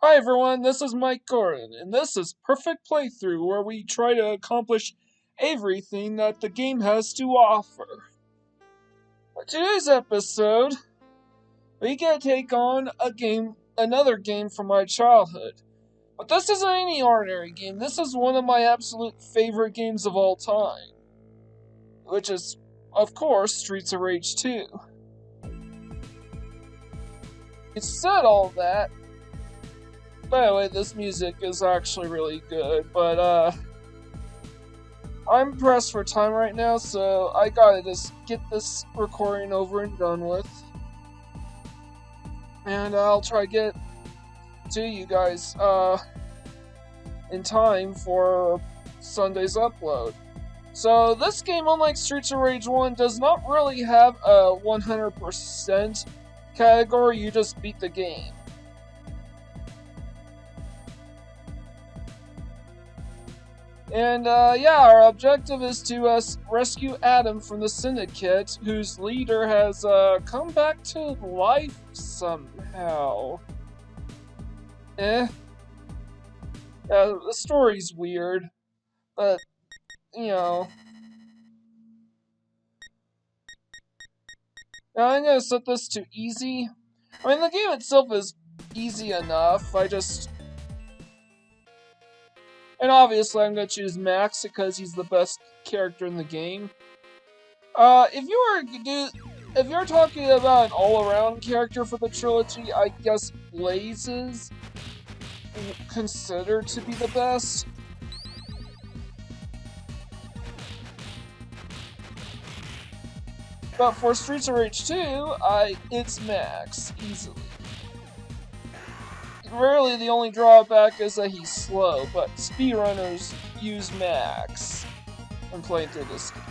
Hi everyone, this is Mike Gordon, and this is Perfect Playthrough, where we try to accomplish everything that the game has to offer. For today's episode, we get to take on another game from my childhood. But this isn't any ordinary game, this is one of my absolute favorite games of all time. Which is, of course, Streets of Rage 2. It said all that. By the way, this music is actually really good, but I'm pressed for time right now, so I gotta just get this recording over and done with. And I'll try to get to you guys in time for Sunday's upload. So this game, unlike Streets of Rage 1, does not really have a 100% category, you just beat the game. And yeah, our objective is to rescue Adam from the Syndicate, whose leader has come back to life somehow. Yeah, the story's weird, but, you know. Now I'm gonna set this to easy. I mean, the game itself is easy enough, and obviously I'm gonna choose Max because he's the best character in the game. If you're talking about an all-around character for the trilogy, I guess Blaze is considered to be the best. But for Streets of Rage 2, it's Max, easily. Really, the only drawback is that he's slow, but speedrunners use Max when playing through this game.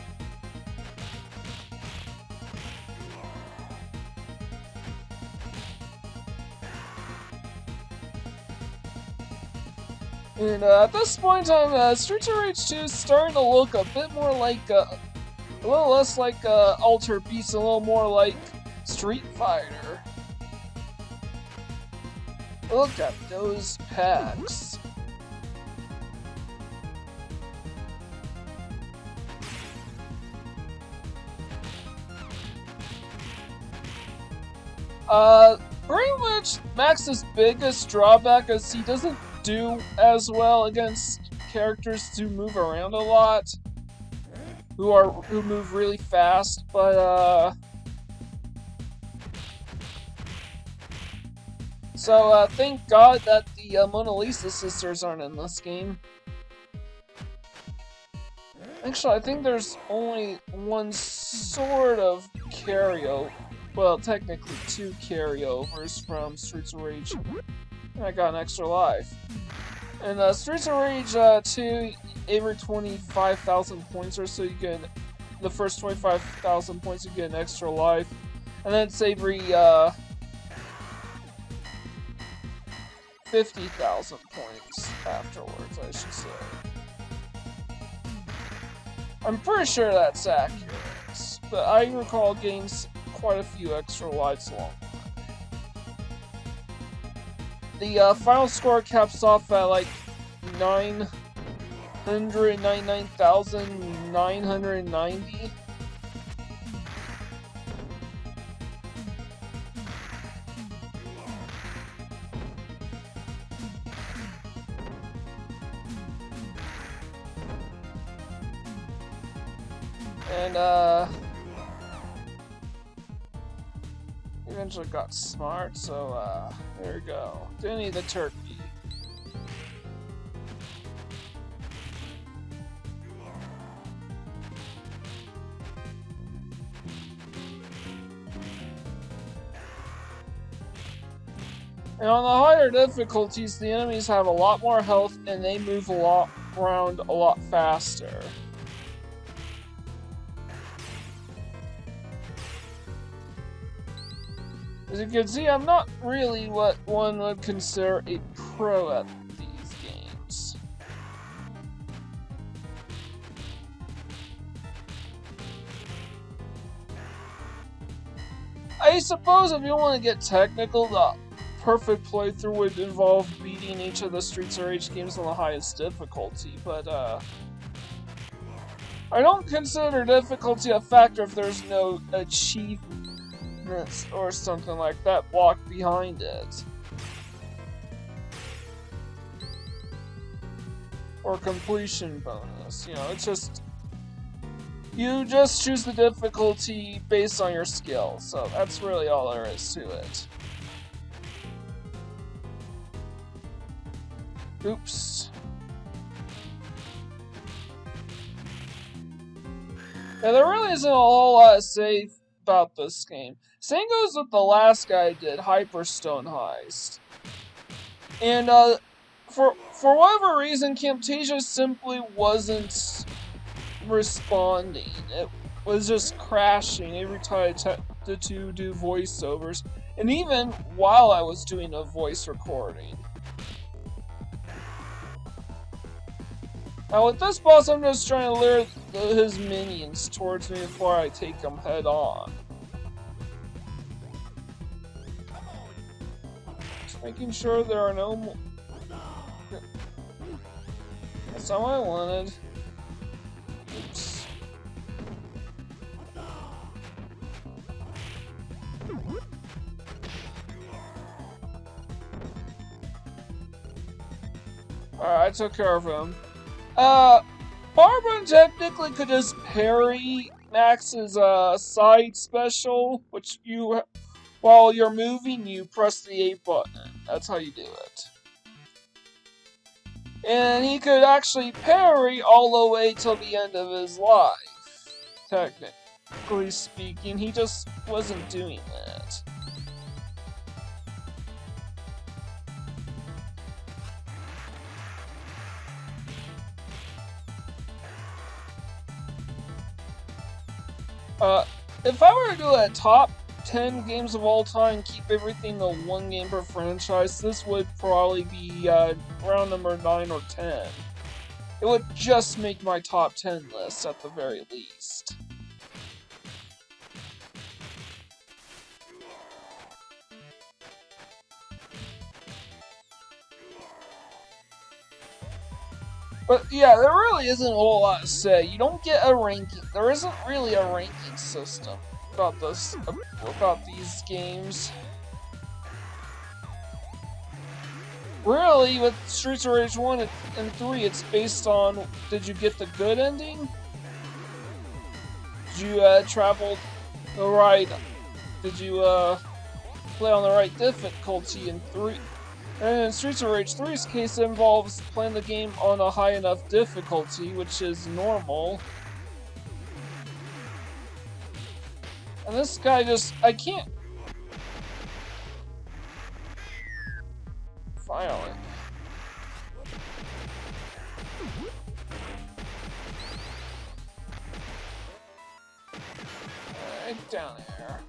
And at this point in time, Streets of Rage 2 is starting to look a bit more like, a little less like Altered Beast, a little more like Street Fighter. Look at those packs. Pretty much Max's biggest drawback is he doesn't do as well against characters who move around a lot, who move really fast, but so, thank God that the Mona Lisa sisters aren't in this game. Actually, I think there's only one sort of carryover. Well, technically two carryovers from Streets of Rage. And I got an extra life. And Streets of Rage 2, every 25,000 points or so, you get the first 25,000 points, you get an extra life. And then it's every 50,000 points afterwards, I should say. I'm pretty sure that's accurate, but I recall getting quite a few extra lives along the way. The final score caps off at like 999,990. And, eventually got smart, so, there we go. Denny the turkey. And on the higher difficulties, the enemies have a lot more health and they move around a lot faster. As you can see, I'm not really what one would consider a pro at these games. I suppose if you want to get technical, the perfect playthrough would involve beating each of the Streets of Rage games on the highest difficulty, but I don't consider difficulty a factor if there's no achievements or something like that blocked behind it. Or completion bonus, you know, it's just... You just choose the difficulty based on your skill, so that's really all there is to it. Oops. Yeah, there really isn't a whole lot to say about this game. Same goes with the last guy I did, Hyperstone Heist. And, for whatever reason, Camtasia simply wasn't responding. It was just crashing every time I attempted to do voiceovers, and even while I was doing a voice recording. Now with this boss, I'm just trying to lure his minions towards me before I take them head on. Just making sure there are no more... That's not what I wanted. Oops. Alright, I took care of him. Barbara technically could just parry Max's side special, which you, while you're moving, you press the A button. That's how you do it. And he could actually parry all the way till the end of his life. Technically speaking, he just wasn't doing that. If I were to do a top 10 games of all time, keep everything to one game per franchise, this would probably be round number 9 or 10. It would just make my top 10 list at the very least. But yeah, there really isn't a whole lot to say. You don't get a ranking. There isn't really a ranking system about these games. Really, with Streets of Rage 1 and 3, it's based on, did you get the good ending? Did you travel the right? Did you play on the right difficulty in 3? And in Streets of Rage 3's case, it involves playing the game on a high enough difficulty, which is normal. And this guy just... I can't... Finally. Right down here.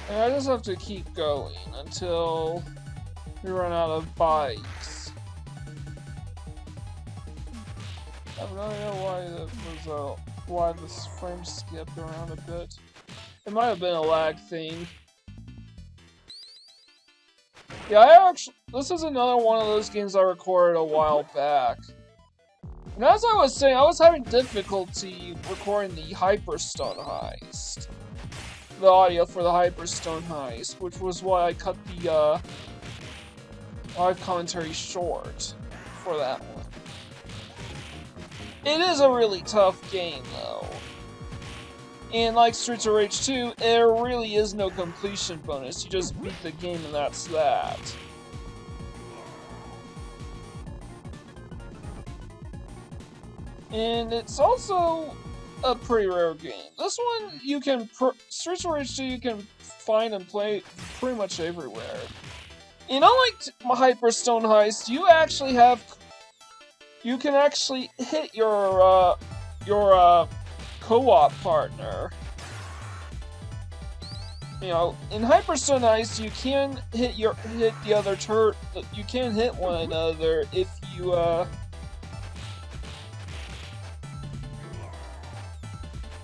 And I just have to keep going until we run out of bikes. I have no idea why that was why this frame skipped around a bit. It might have been a lag thing. Yeah, this is another one of those games I recorded a while back. And as I was saying, I was having difficulty recording the Hyperstone Heist. The audio for the Hyperstone Heist, which was why I cut the live commentary short for that one. It is a really tough game, though. And like Streets of Rage 2, there really is no completion bonus. You just beat the game and that's that. And it's also a pretty rare game. This one, you can... Streets of Rage 2 you can find and play pretty much everywhere. And unlike Hyperstone Heist, you actually have... You can actually hit your co-op partner. You know, in Hyperstone Heist, you can hit the other you can hit one another if you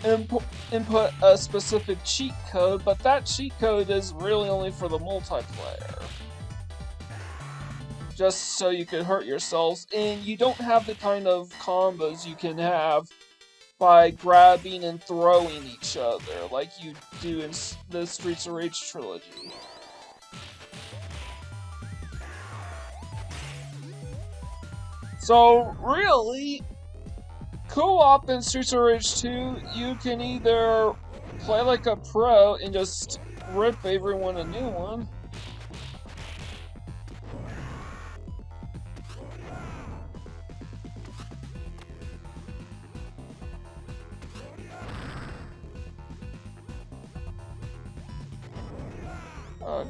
input a specific cheat code, but that cheat code is really only for the multiplayer. Just so you can hurt yourselves, and you don't have the kind of combos you can have by grabbing and throwing each other like you do in the Streets of Rage trilogy. So really, co-op in Streets of Rage 2, you can either play like a pro and just rip everyone a new one,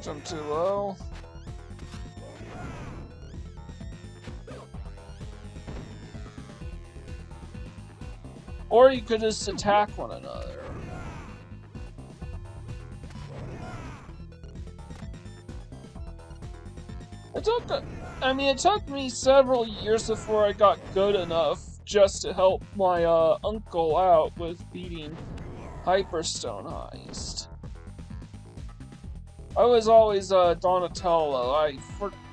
jump too low. Or you could just attack one another. It took me several years before I got good enough just to help my uncle out with beating Hyperstone Heist. I was always Donatello,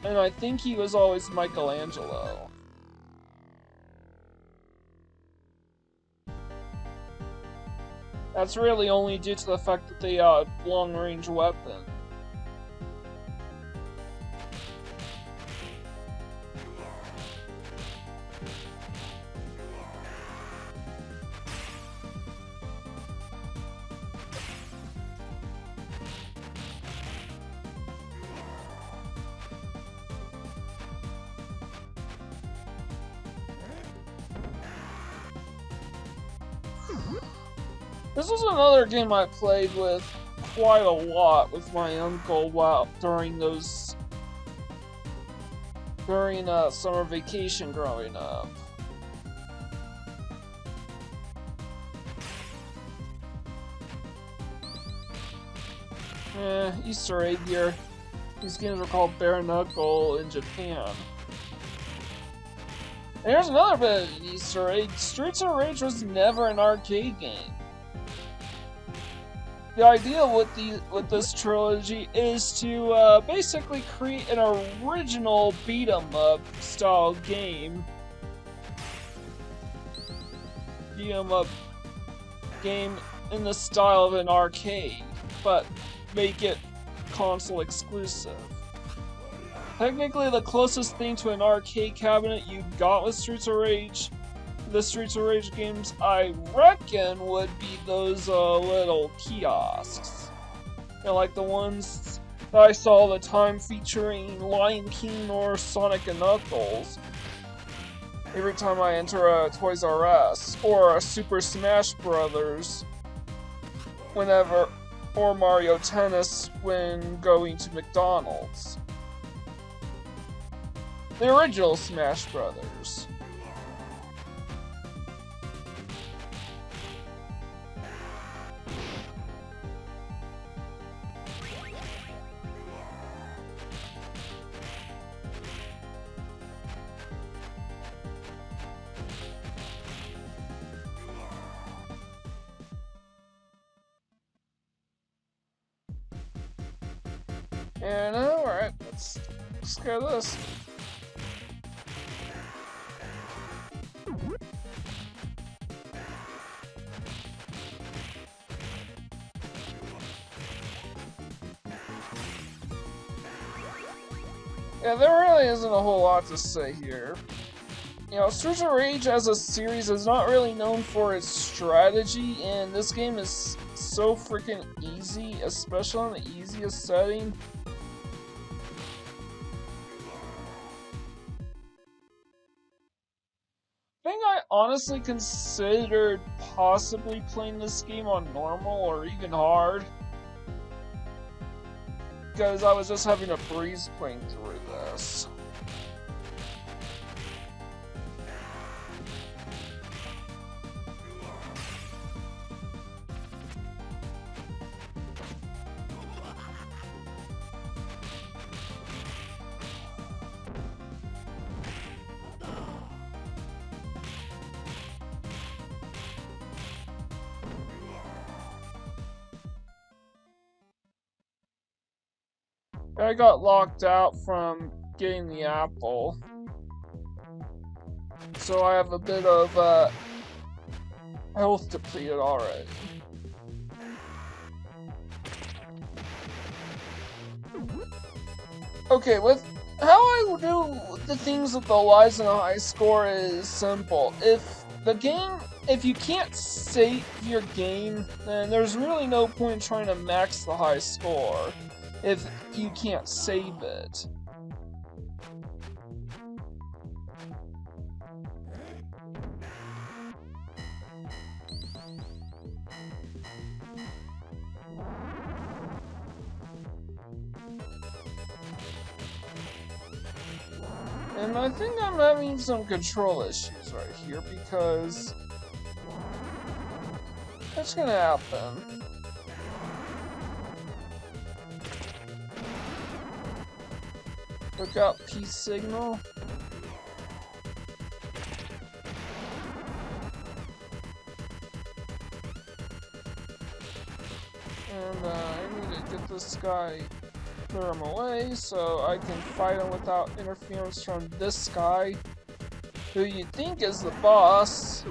and I think he was always Michelangelo. That's really only due to the fact that they had long-range weapon. This was another game I played with quite a lot with my uncle during summer vacation growing up. Easter egg here. These games are called Bare Knuckle in Japan. And here's another bit of an Easter egg. Streets of Rage was never an arcade game. The idea with this trilogy is to basically create an original beat-em-up style game. Beat-em-up game in the style of an arcade, but make it console exclusive. Technically, the closest thing to an arcade cabinet you got with the Streets of Rage games, I reckon, would be those little kiosks. Like the ones that I saw all the time featuring Lion King or Sonic and Knuckles. Every time I enter a Toys R Us, or a Super Smash Brothers, or Mario Tennis when going to McDonald's. The original Smash Brothers. And alright, let's go this. Yeah, there really isn't a whole lot to say here. Streets of Rage as a series is not really known for its strategy, and this game is so freaking easy, especially on the easiest setting. I think I honestly considered possibly playing this game on normal or even hard, because I was just having a breeze playing through this. I got locked out from getting the apple. So I have a bit of health depleted already. Okay, with how I do the things with the lives and a high score is simple. If you can't save your game, then there's really no point in trying to max the high score if you can't save it. And I think I'm having some control issues right here because that's gonna happen. Look out, peace signal. And I need to get this guy, clear him away so I can fight him without interference from this guy, who you think is the boss.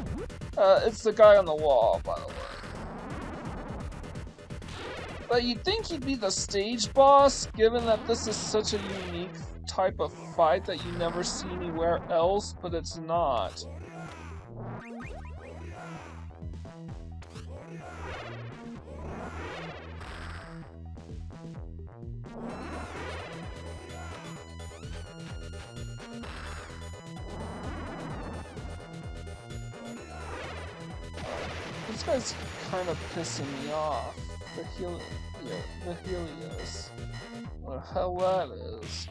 It's the guy on the wall, by the way. But you'd think he'd be the stage boss, given that this is such a unique type of fight that you never see anywhere else, but it's not. This guy's kind of pissing me off. The Helios. What the hell that is.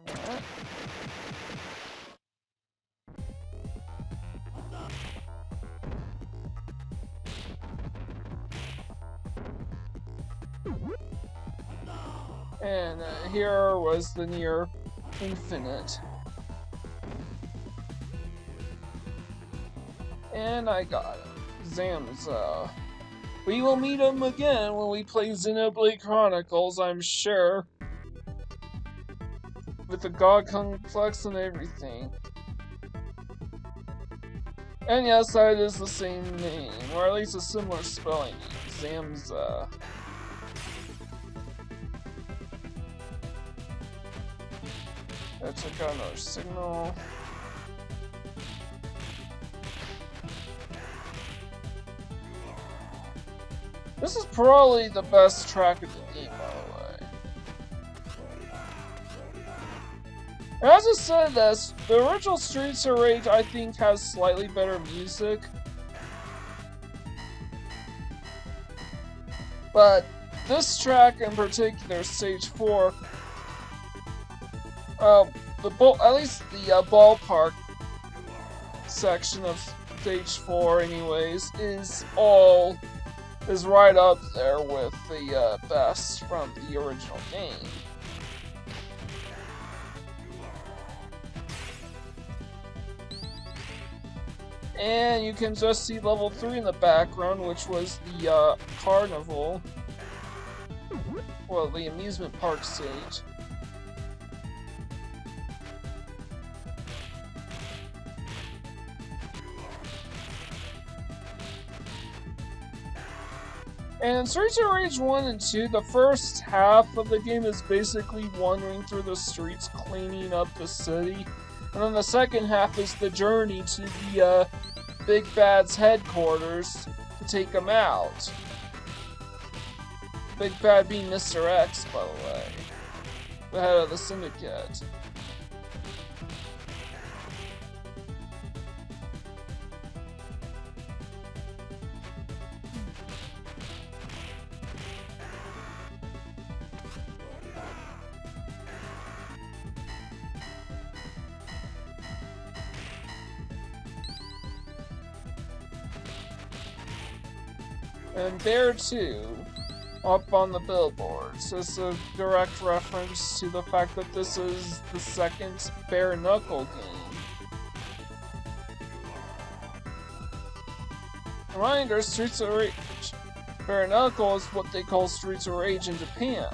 Alright. And here was the near infinite. And I got him. Zamza. We will meet him again when we play Xenoblade Chronicles, I'm sure. With the God Complex and everything. And yes, that is the same name, or at least a similar spelling. Zamza. Let's check out another signal. This is probably the best track of the game, by the way. And as I said this, the original Streets of Rage, I think, has slightly better music. But this track in particular, Stage 4, at least the ballpark section of Stage 4 anyways, is right up there with the best from the original game. And you can just see level 3 in the background, which was the carnival. Well, the amusement park stage. And in Streets of Rage 1 and 2, the first half of the game is basically wandering through the streets, cleaning up the city. And then the second half is the journey to the Big Bad's headquarters to take him out. Big Bad being Mr. X, by the way. The head of the syndicate. And there too, up on the billboards, is a direct reference to the fact that this is the second bare knuckle game. Reminder, Streets of Rage. Bare Knuckle is what they call Streets of Rage in Japan.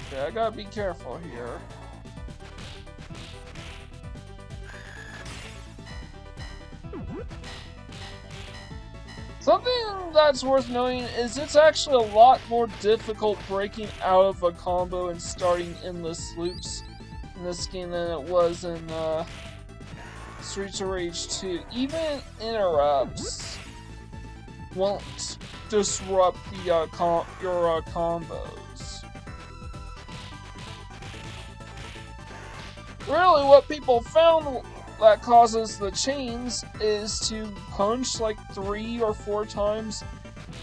Okay, I gotta be careful here. Something that's worth noting is it's actually a lot more difficult breaking out of a combo and starting endless loops in this game than it was in Streets of Rage 2. Even interrupts won't disrupt the your combos. Really, what people found that causes the chains is to punch like 3 or 4 times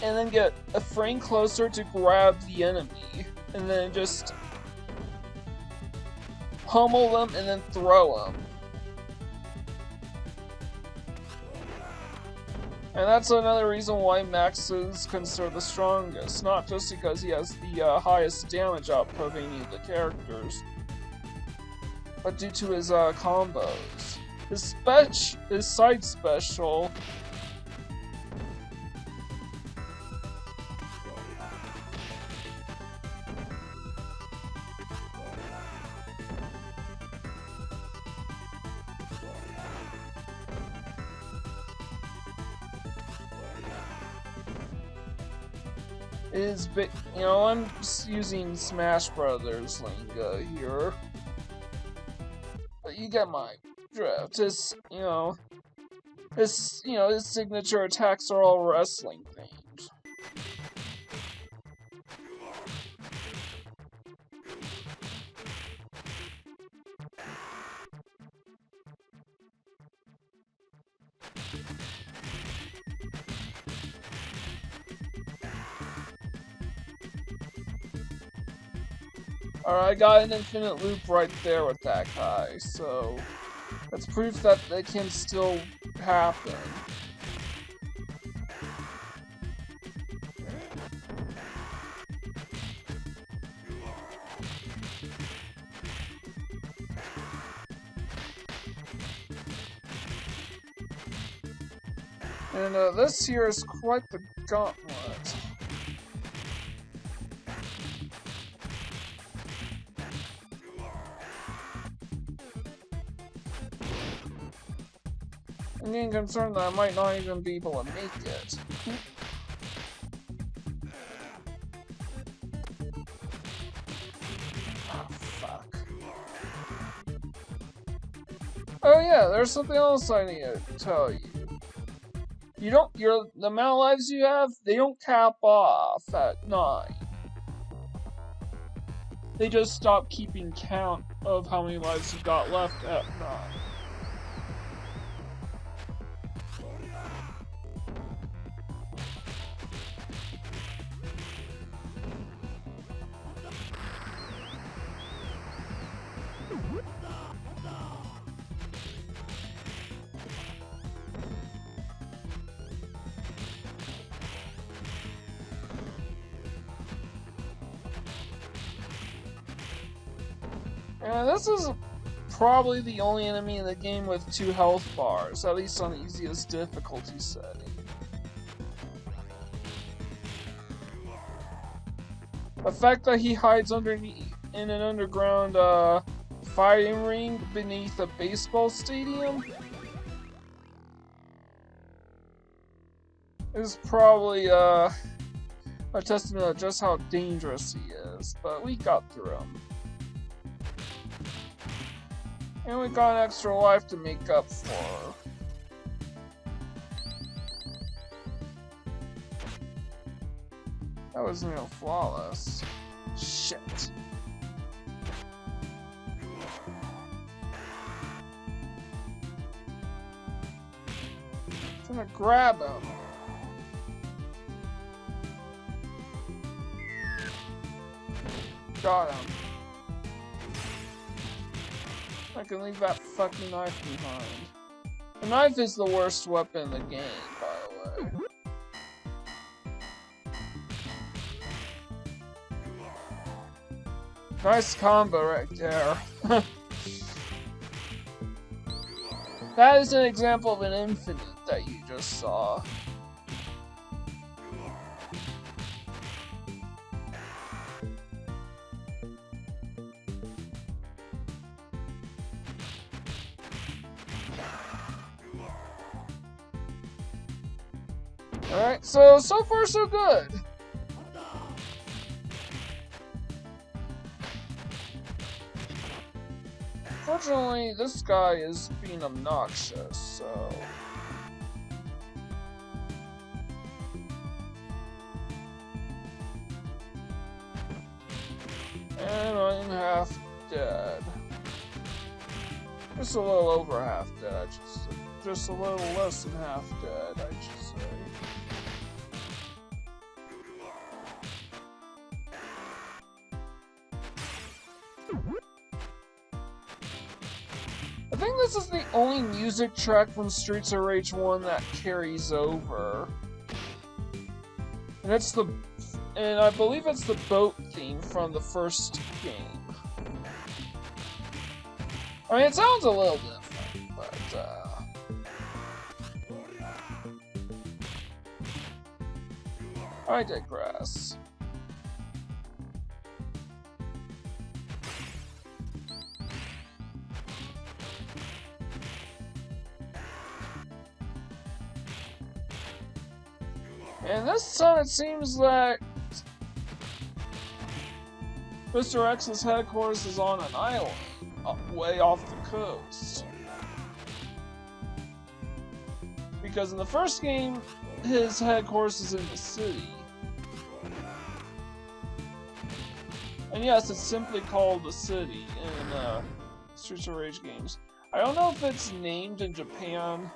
and then get a frame closer to grab the enemy and then just pummel them and then throw them. And that's another reason why Max is considered the strongest, not just because he has the highest damage output of any of the characters, but due to his combos. His side special is, you know, I'm using Smash Brothers lingo here, but you get my drift. His signature attacks are all wrestling themed. Alright, I got an infinite loop right there with that guy, so that's proof that it can still happen. And this here is quite the gauntlet. I'm getting concerned that I might not even be able to make it. Oh, fuck. Oh yeah, there's something else I need to tell you. The amount of lives you have, they don't cap off at 9. They just stop keeping count of how many lives you got left at 9. And this is probably the only enemy in the game with 2 health bars, at least on the easiest difficulty setting. The fact that he hides underneath in an underground fighting ring beneath a baseball stadium is probably a testament of just how dangerous he is, but we got through him. And we got an extra life to make up for. That was real flawless. Shit. I'm gonna grab him. Got him. I can leave that fucking knife behind. The knife is the worst weapon in the game, by the way. Nice combo right there. That is an example of an infinite that you just saw. Alright, so far so good. Fortunately, this guy is being obnoxious, so... And I'm half dead. Just a little over half dead, just a little less than half dead, I should say. I think this is the only music track from Streets of Rage 1 that carries over. And I believe it's the boat theme from the first game. I mean, it sounds a little different, but I digress. And this time it seems like Mr. X's headquarters is on an island, way off the coast. Because in the first game, his headquarters is in the city. And yes, it's simply called the city in Streets of Rage games. I don't know if it's named in Japan.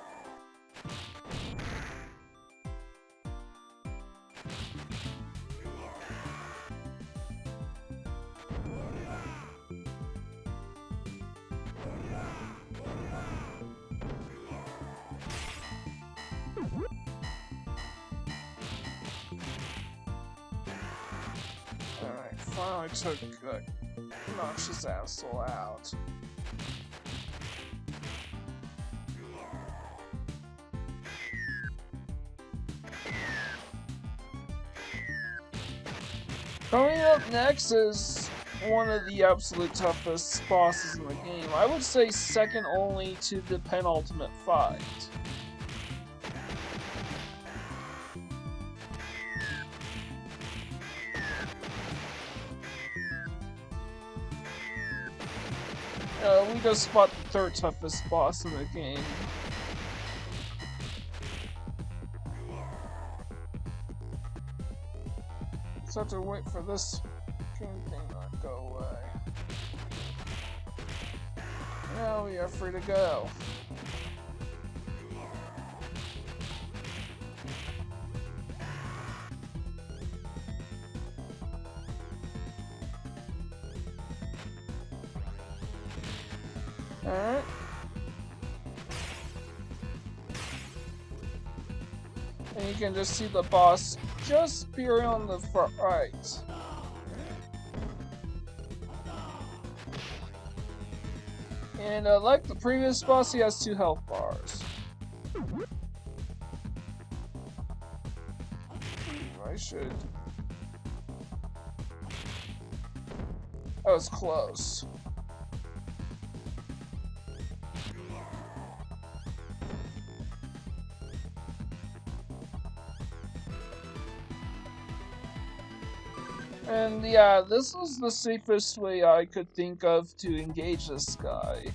Alright, finally took obnoxious asshole out. Coming up next is one of the absolute toughest bosses in the game. I would say second only to the penultimate fight. We just spot the third toughest boss in the game. Just have to wait for this king thing to go away. Now we are free to go. Alright. And you can just see the boss just peering on the right. And like the previous boss, he has 2 health bars. I should... That was close. And yeah, this was the safest way I could think of to engage this guy.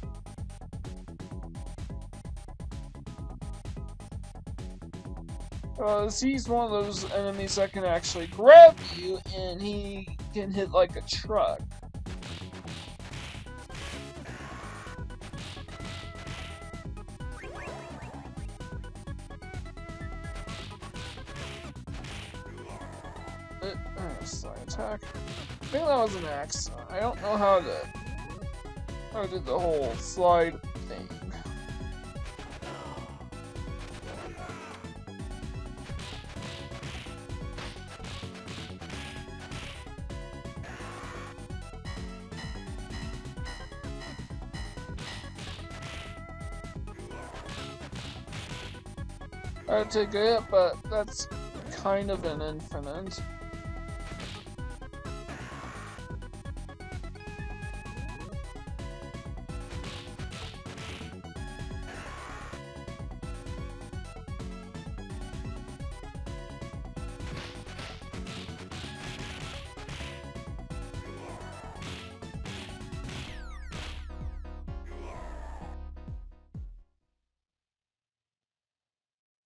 He's one of those enemies that can actually grab you, and he can hit like a truck. Slide attack. I think that was an accident. I don't know how to do the whole slide thing. I'd take a hit, but that's kind of an infinite.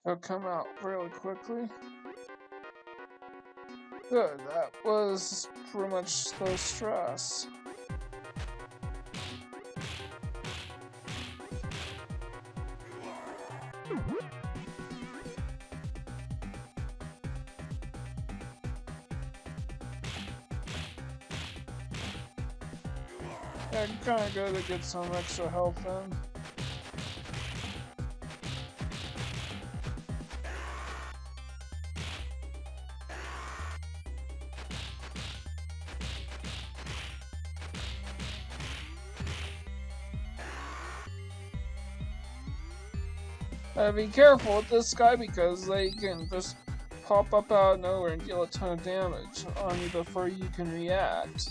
It'll come out really quickly. Good, that was pretty much low stress. Yeah, kinda good to get some extra health in. Be careful with this guy because they can just pop up out of nowhere and deal a ton of damage on you before you can react.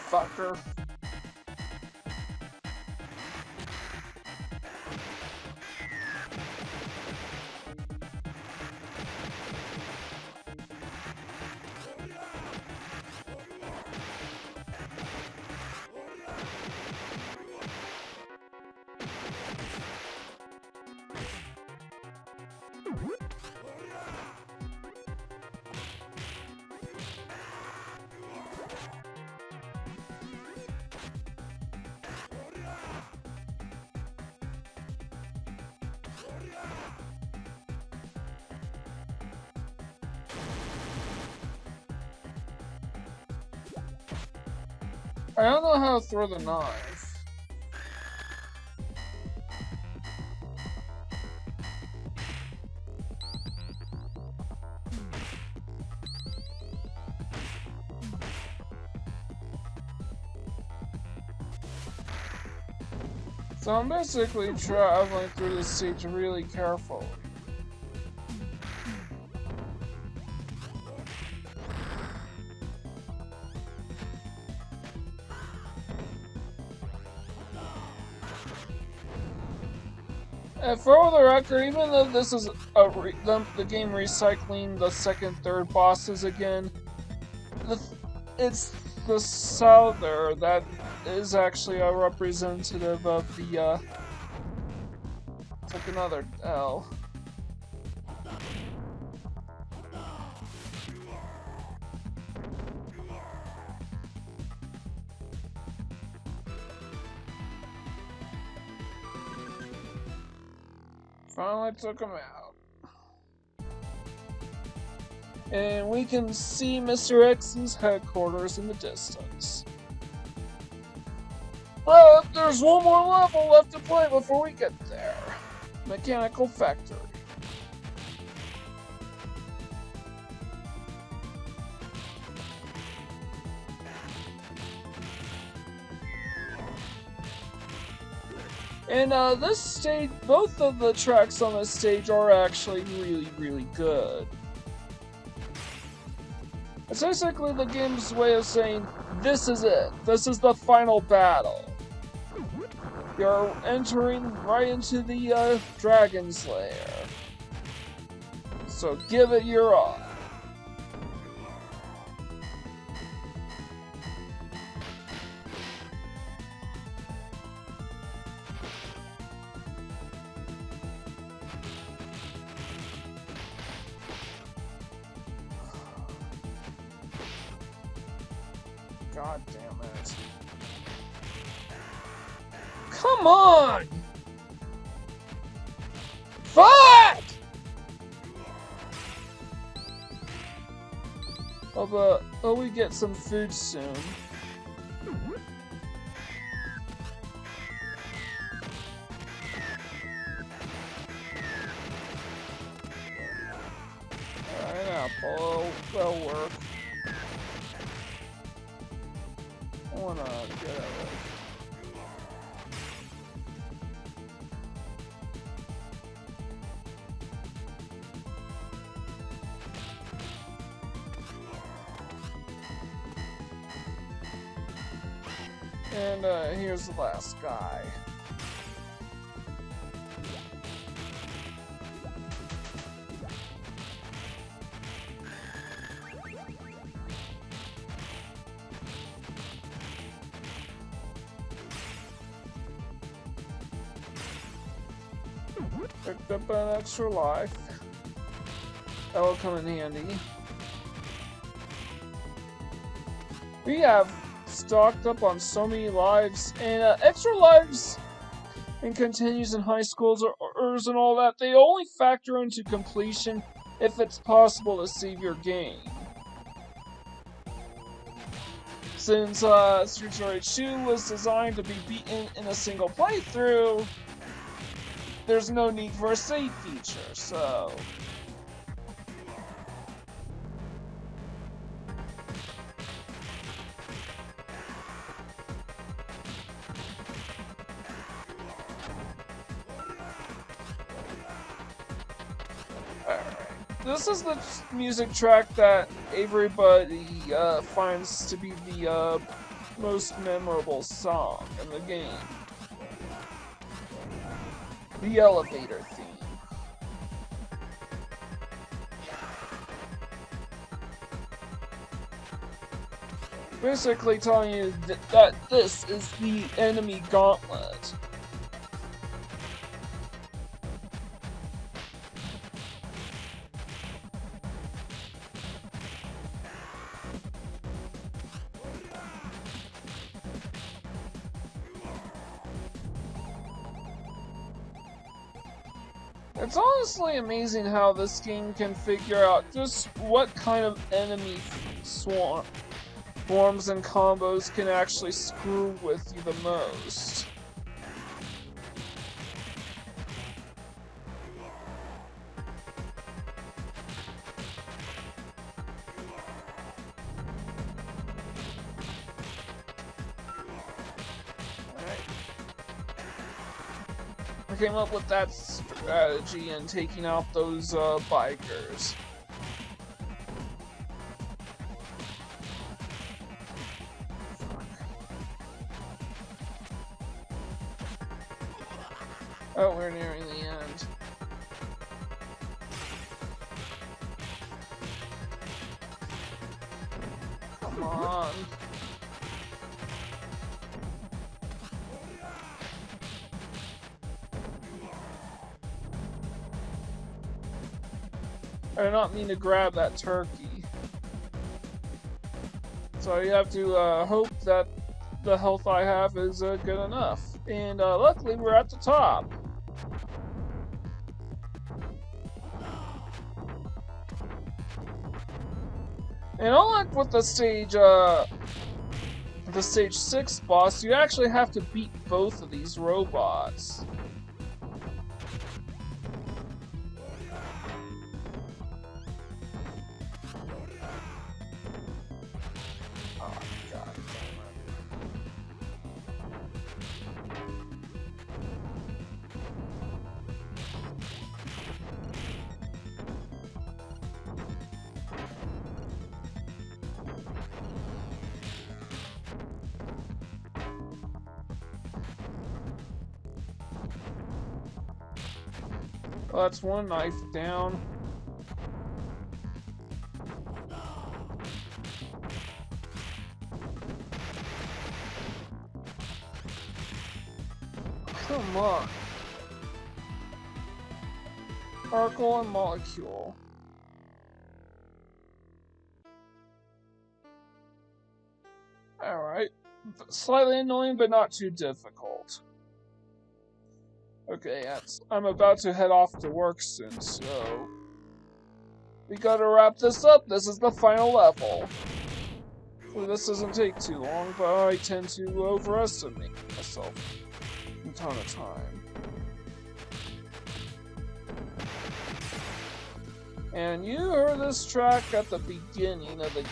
Fucker. I don't know how to throw the knife. So I'm basically traveling through this stage really carefully. And for the record, even though this is the game recycling the second, third bosses again, it's the Souther that is actually a representative of the, took another L. Finally took him out. And we can see Mr. X's headquarters in the distance. But there's one more level left to play before we get there. Mechanical Factory. And this stage, both of the tracks on this stage are actually really, really good. It's basically the game's way of saying, this is it. This is the final battle. You're entering right into the Dragon's Lair. So give it your all. God damn it. Come on! Fuck! Oh, we get some food soon. Alright, apple. That'll work. I wanna get out of And here's the last guy. Picked up an extra life. That will come in handy. We have stocked up on so many lives, and extra lives and continues in high schools or and all that, they only factor into completion if it's possible to save your game. Since Street Fighter 2 was designed to be beaten in a single playthrough, there's no need for a save feature, so... This is the music track that everybody finds to be the most memorable song in the game. The elevator theme. Basically telling you that this is the enemy gauntlet. It's honestly amazing how this game can figure out just what kind of enemy swarms and combos can actually screw with you the most. I came up with that strategy in taking out those bikers. Oh, we're nearing the end. Come on. I did not mean to grab that turkey. So you have to hope that the health I have is good enough. And luckily we're at the top. And unlike with the stage 6 boss, you actually have to beat both of these robots. Well, that's one knife down. Come on. Particle and molecule. Alright. Slightly annoying, but not too difficult. Okay, I'm about to head off to work soon, so we gotta wrap this up. This is the final level. Hopefully this doesn't take too long, but I tend to overestimate myself from time to time. And you heard this track at the beginning of the game.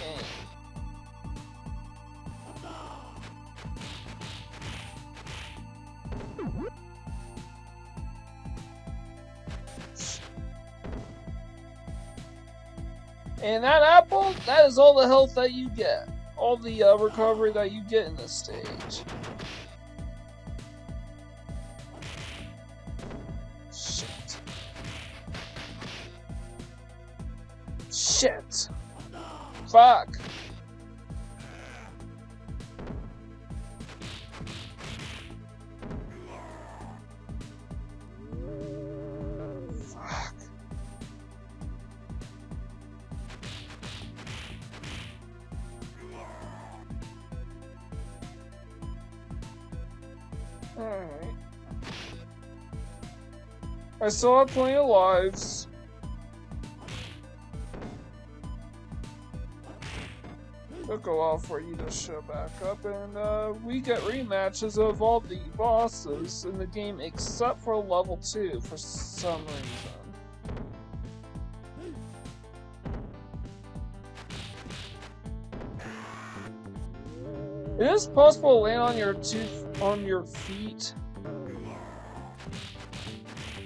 And that apple, that is all the health that you get. All the recovery that you get in this stage. Shit. Shit. Fuck. Alright. I still have plenty of lives. Took a while for you to show back up, and we get rematches of all the bosses in the game except for level 2 for some reason. It is possible to land on your feet,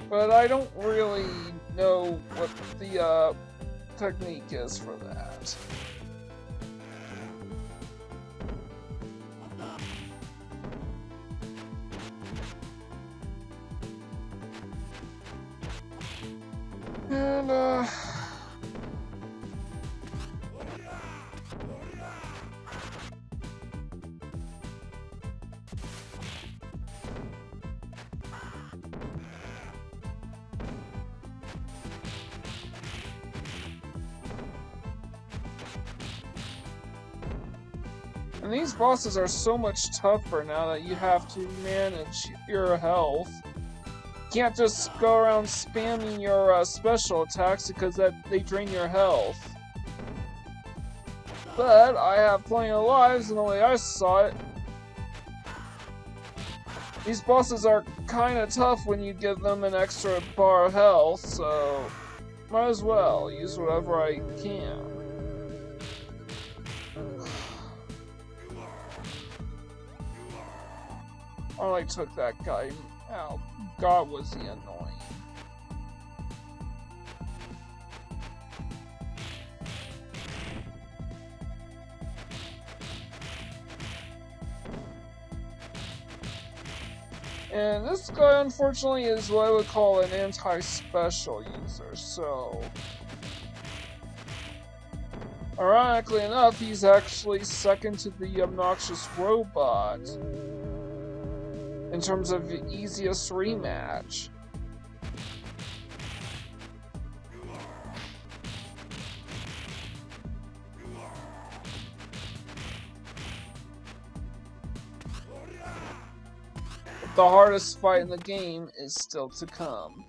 but I don't really know what the technique is for that. And these bosses are so much tougher now that you have to manage your health. You can't just go around spamming your special attacks because they drain your health. But I have plenty of lives, and the way I saw it, these bosses are kinda tough when you give them an extra bar of health, so might as well use whatever I can. I took that guy out. God, was he annoying. And this guy, unfortunately, is what I would call an anti-special user, so... Ironically enough, he's actually second to the obnoxious robot in terms of the easiest rematch. But the hardest fight in the game is still to come.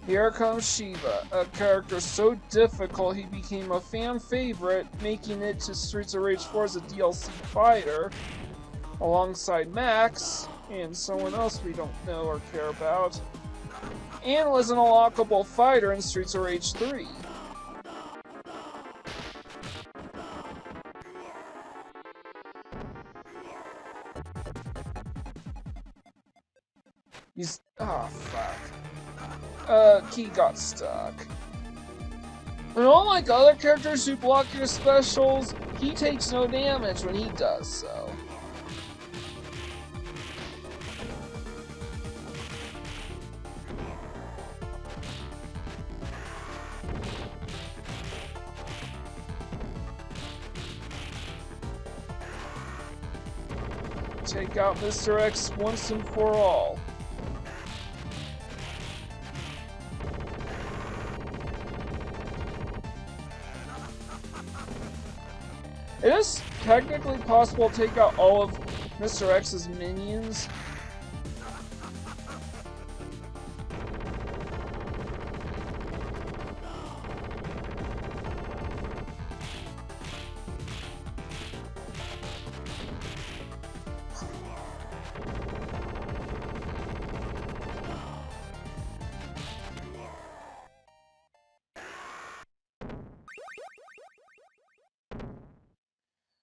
Here comes Shiva, a character so difficult he became a fan favorite, making it to Streets of Rage 4 as a DLC fighter, alongside Max, and someone else we don't know or care about, and was an unlockable fighter in Streets of Rage 3. He's... oh, fuck. Key got stuck. And unlike other characters who block your specials, he takes no damage when he does so. Take out Mr. X once and for all. It is technically possible to take out all of Mr. X's minions.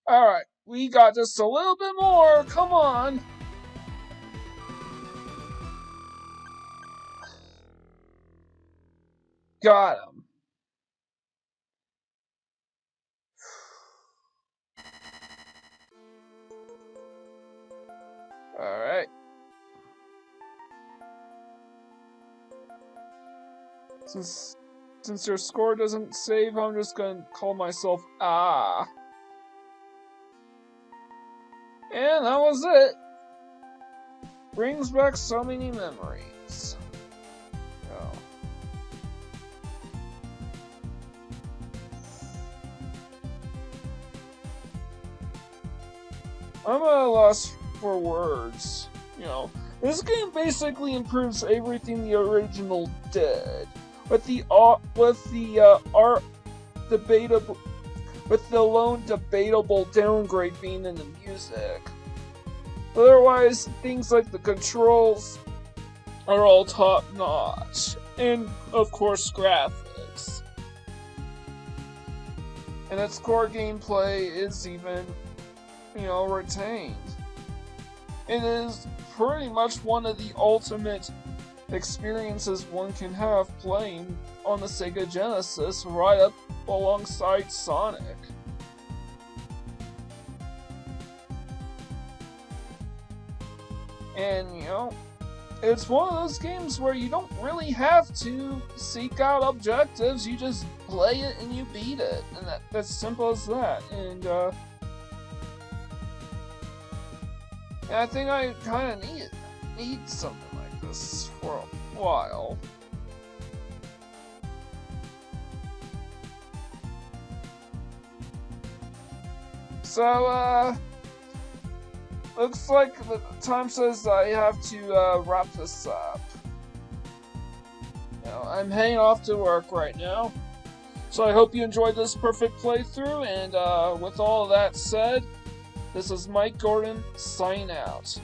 Alright, we got just a little bit more. Come on. Got him. Alright. Since your score doesn't save, I'm just gonna call myself Ah. And that was it. Brings back so many memories. Oh. I'm at a loss for words. You know, this game basically improves everything the original did, with the art debatable. With the lone debatable downgrade being in the music. Otherwise, things like the controls are all top notch. And, of course, graphics. And its core gameplay is even, retained. It is pretty much one of the ultimate experiences one can have playing on the Sega Genesis right up alongside Sonic. And, it's one of those games where you don't really have to seek out objectives, you just play it and you beat it. And that's simple as that. And I think I kind of need something like this for a while. So, looks like the time says I have to wrap this up. I'm heading off to work right now. So I hope you enjoyed this perfect playthrough, and with all of that said, this is Mike Gordon, signing out.